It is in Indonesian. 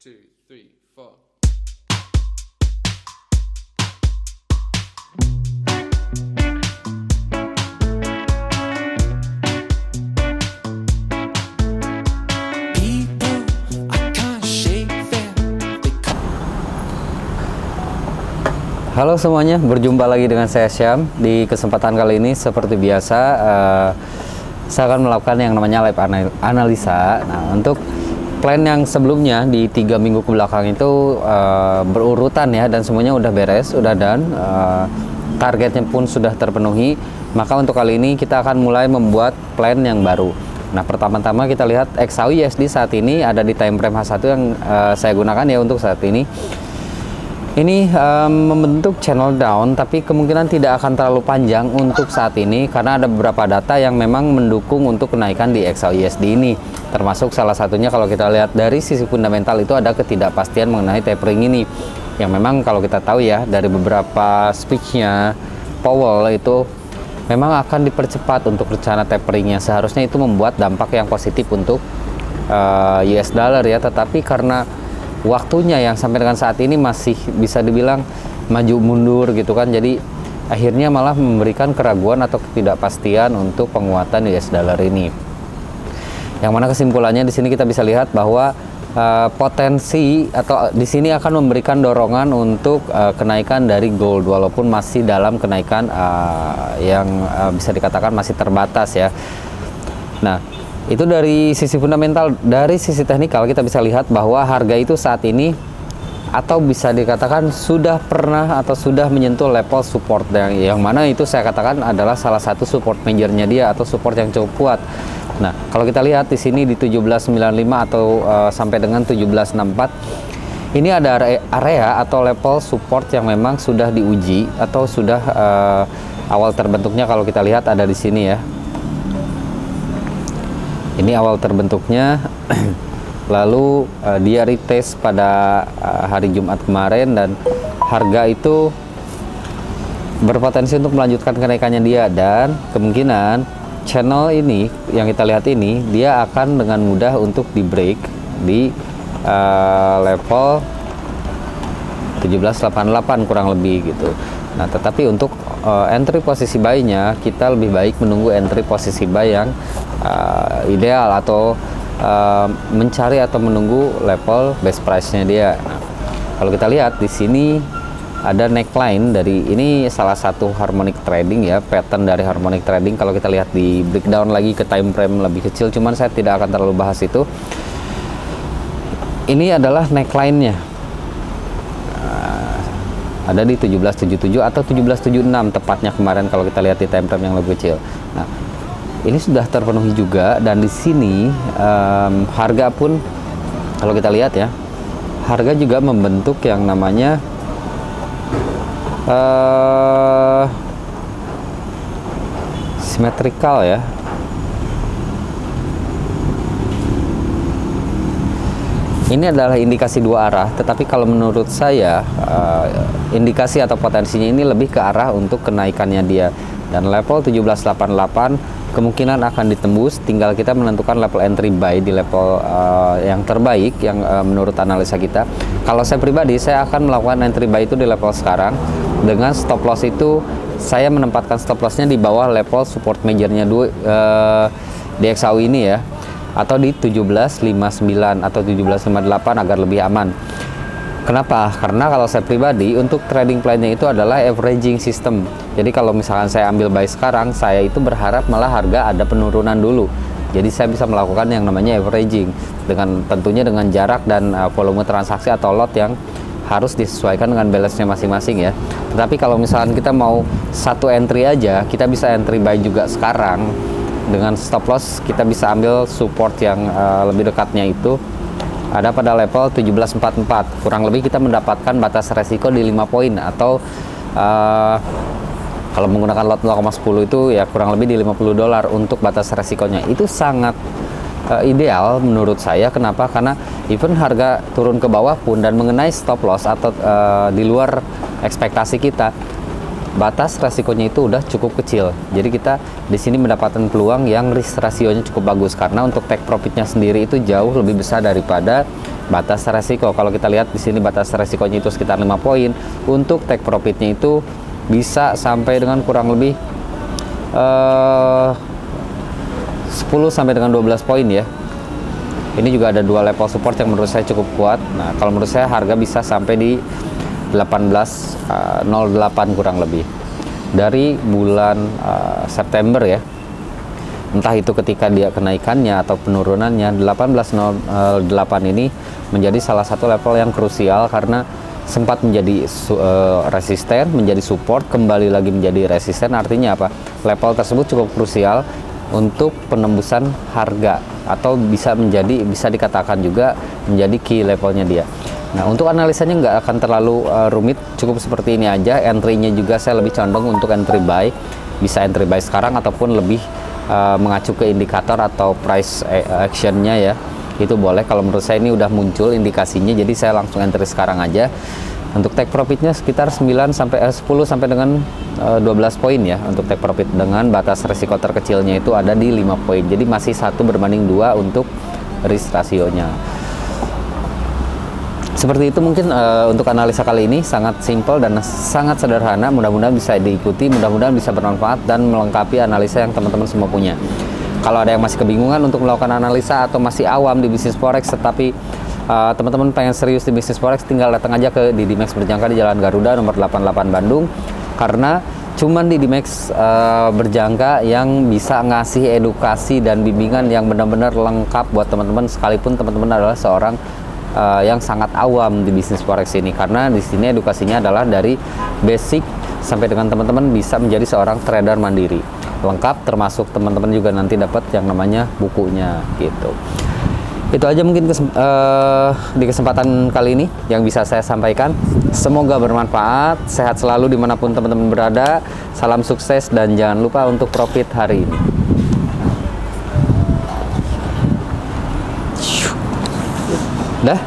2, 3, 4. Halo semuanya, berjumpa lagi dengan saya Syam. Di kesempatan kali ini seperti biasa saya akan melakukan yang namanya live analisa. Nah, untuk plan yang sebelumnya di 3 minggu ke belakang itu berurutan ya, dan semuanya udah beres, udah done, targetnya pun sudah terpenuhi. Maka untuk kali ini kita akan mulai membuat plan yang baru. Nah, pertama-tama kita lihat XAU USD saat ini ada di time frame H1 yang saya gunakan ya untuk saat ini. Ini membentuk channel down, tapi kemungkinan tidak akan terlalu panjang untuk saat ini karena ada beberapa data yang memang mendukung untuk kenaikan di XAU USD ini. Termasuk salah satunya kalau kita lihat dari sisi fundamental itu ada ketidakpastian mengenai tapering ini. Yang memang kalau kita tahu ya dari beberapa speech-nya Powell itu memang akan dipercepat untuk rencana taperingnya. Seharusnya itu membuat dampak yang positif untuk US dollar ya, tetapi karena waktunya yang sampai dengan saat ini masih bisa dibilang maju mundur gitu kan, jadi akhirnya malah memberikan keraguan atau ketidakpastian untuk penguatan US dollar ini. Yang mana kesimpulannya di sini kita bisa lihat bahwa potensi atau di sini akan memberikan dorongan untuk kenaikan dari gold walaupun masih dalam kenaikan yang bisa dikatakan masih terbatas ya. Nah, itu dari sisi fundamental. Dari sisi teknikal kita bisa lihat bahwa harga itu saat ini atau bisa dikatakan sudah pernah atau sudah menyentuh level support yang mana itu saya katakan adalah salah satu support majornya dia atau support yang cukup kuat. Nah, kalau kita lihat di sini di 1795 atau sampai dengan 1764 ini ada area atau level support yang memang sudah diuji atau sudah awal terbentuknya. Kalau kita lihat ada di sini ya. Ini awal terbentuknya, lalu dia retest pada hari Jumat kemarin dan harga itu berpotensi untuk melanjutkan kenaikannya dia, dan kemungkinan channel ini yang kita lihat ini dia akan dengan mudah untuk di break di level 1788 kurang lebih gitu. Nah, tetapi untuk entry posisi buy-nya kita lebih baik menunggu entry posisi buy yang ideal atau mencari atau menunggu level best price-nya dia. Nah, kalau kita lihat di sini ada neckline dari ini salah satu harmonic trading ya, pattern dari harmonic trading. Kalau kita lihat di breakdown lagi ke time frame lebih kecil, cuman saya tidak akan terlalu bahas itu. Ini adalah neckline-nya. Ada di 1777 atau 1776 tepatnya kemarin kalau kita lihat di time frame yang lebih kecil. Nah, ini sudah terpenuhi juga, dan di sini harga pun kalau kita lihat ya, harga juga membentuk yang namanya symmetrical ya. Ini adalah indikasi dua arah, tetapi kalau menurut saya indikasi atau potensinya ini lebih ke arah untuk kenaikannya dia, dan level 1788 kemungkinan akan ditembus. Tinggal kita menentukan level entry buy di level yang terbaik yang menurut analisa kita. Kalau saya pribadi, saya akan melakukan entry buy itu di level sekarang dengan stop loss itu saya menempatkan stop lossnya di bawah level support majornya di XAU ini ya, atau di 1759 atau 1758 agar lebih aman. Kenapa? Karena kalau saya pribadi untuk trading plan-nya itu adalah averaging system. Jadi kalau misalkan saya ambil buy sekarang, saya itu berharap malah harga ada penurunan dulu. Jadi saya bisa melakukan yang namanya averaging dengan tentunya dengan jarak dan volume transaksi atau lot yang harus disesuaikan dengan balance-nya masing-masing ya. Tetapi kalau misalkan kita mau satu entry aja, kita bisa entry buy juga sekarang. Dengan stop loss kita bisa ambil support yang lebih dekatnya itu ada pada level 1744. Kurang lebih kita mendapatkan batas resiko di 5 poin atau kalau menggunakan lot 0,10 itu ya kurang lebih di $50 untuk batas resikonya. Itu sangat ideal menurut saya. Kenapa? Karena even harga turun ke bawah pun dan mengenai stop loss atau di luar ekspektasi kita, batas resikonya itu udah cukup kecil. Jadi kita di sini mendapatkan peluang yang risk rasionya cukup bagus karena untuk take profitnya sendiri itu jauh lebih besar daripada batas resiko. Kalau kita lihat di sini batas resikonya itu sekitar 5 poin. Untuk take profitnya itu bisa sampai dengan kurang lebih 10 sampai dengan 12 poin ya. Ini juga ada 2 level support yang menurut saya cukup kuat. Nah, kalau menurut saya harga bisa sampai di 18.08 kurang lebih dari bulan September ya. Entah itu ketika dia kenaikannya atau penurunannya, 18.08 ini menjadi salah satu level yang krusial karena sempat menjadi resisten, menjadi support, kembali lagi menjadi resisten. Artinya apa? Level tersebut cukup krusial untuk penembusan harga, atau bisa dikatakan juga menjadi key levelnya dia. Nah, untuk analisanya nggak akan terlalu rumit, cukup seperti ini aja. Entry-nya juga saya lebih condong untuk entry buy, bisa entry buy sekarang ataupun lebih mengacu ke indikator atau price action-nya ya, itu boleh. Kalau menurut saya ini udah muncul indikasinya, jadi saya langsung entry sekarang aja. Untuk take profitnya sekitar 10 sampai dengan 12 poin ya untuk take profit, dengan batas risiko terkecilnya itu ada di 5 poin. Jadi masih 1 berbanding 2 untuk risk rasionya. Seperti itu mungkin untuk analisa kali ini, sangat simple dan sangat sederhana. Mudah-mudahan bisa diikuti, mudah-mudahan bisa bermanfaat dan melengkapi analisa yang teman-teman semua punya. Kalau ada yang masih kebingungan untuk melakukan analisa atau masih awam di bisnis forex, tetapi teman-teman pengen serius di bisnis forex, tinggal datang aja ke Didimax Berjangka di Jalan Garuda nomor 88 Bandung. Karena cuman Didimax Berjangka yang bisa ngasih edukasi dan bimbingan yang benar-benar lengkap buat teman-teman, sekalipun teman-teman adalah seorang yang sangat awam di bisnis forex ini. Karena di sini edukasinya adalah dari basic sampai dengan teman-teman bisa menjadi seorang trader mandiri lengkap, termasuk teman-teman juga nanti dapat yang namanya bukunya gitu. Itu aja mungkin di kesempatan kali ini yang bisa saya sampaikan. Semoga bermanfaat, sehat selalu dimanapun teman-teman berada. Salam sukses dan jangan lupa untuk profit hari ini. Dah?